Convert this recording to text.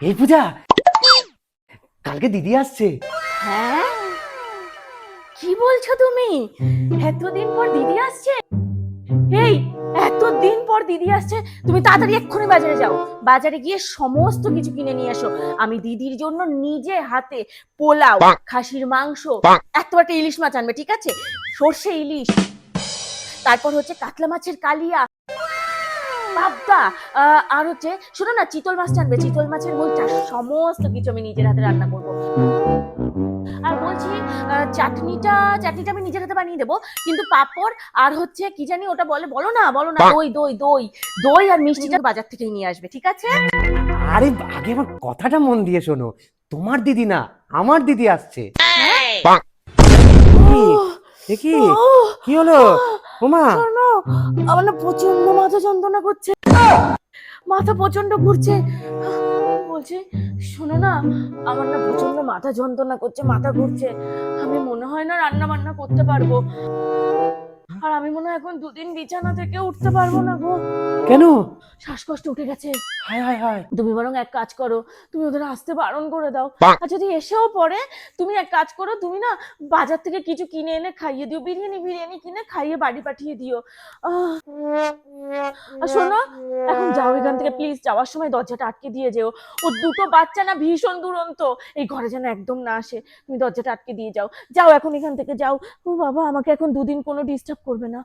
এই পূজা, কালকে দিদি আসছে। হ্যাঁ, কি বলছো তুমি? এতদিন পর দিদি আসছে? এই, এতদিন পর দিদি আসছে, তুমি তাড়াতাড়ি এক্ষুনি বাজারে যাও। বাজারে গিয়ে সমস্ত কিছু কিনে নিয়ে এসো। আমি দিদির জন্য নিজে হাতে পোলাও, খাসির মাংস, একটা ইলিশ মাছ আনবে, ঠিক আছে? সর্ষে ইলিশ, তারপর হচ্ছে কাতলা মাছের কালিয়া, পাবদা, আর হচ্ছে শোনো না, চিতল মাছ আনবে, চিতল মাছের বইটা, সমস্ত কিছু আমি নিজের হাতে রান্না করবো। আর বলছি, চাটনিটা চাটনিটা আমি নিজের হাতে বানিয়ে দেবো, কিন্তু পাঁপড় আর হচ্ছে কি জানি ওটা বলে, বলো না বলো না, দই দই দই দই আর মিষ্টিটা বাজার থেকেই নিয়ে আসবে, ঠিক আছে? আরে আগে আমার কথাটা মন দিয়ে শোনো, তোমার দিদি না, আমার দিদি আসছে। কি? এ কি? কি হলো? ওমা, শোনো, আমার না প্রচন্ড মাথা যন্ত্রণা করছে, মাথা প্রচন্ড ঘুরছে। বলছি, শোনো না, আমার না প্রচন্ড মাথা যন্ত্রণা করছে, মাথা ঘুরছে। আমি মনে হয় না রান্না বান্না করতে পারবো, আর আমি মনে হয় এখন দুদিন বিছানা থেকে উঠতে পারবো না গো। কেন? শ্বাসকষ্ট উঠে গেছে। হায় হায় হায়। তুমি বরং এক কাজ করো, তুমি ওদের আসতে বারণ করে দাও। আর যদি এসেও পড়ে, তুমি এক কাজ করো, তুমি না বাজার থেকে কিছু কিনে এনে খাইয়ে দিও, বিরিয়ানি বিরিয়ানি কিনে খাইয়ে বাড়ি পাঠিয়ে দিও। আর শোনো, এখন যাও এখান থেকে প্লিজ, যাওয়ার সময় দরজাটা আটকে দিয়ে যেও। ও দুটো বাচ্চা না ভীষণ দুরন্ত, এই ঘরে যেন একদম না আসে। তুমি দরজাটা আটকে দিয়ে যাও, যাও এখন এখান থেকে যাও। ও বাবা, আমাকে এখন দুদিন কোনো ডিস্টার্ব করবে না।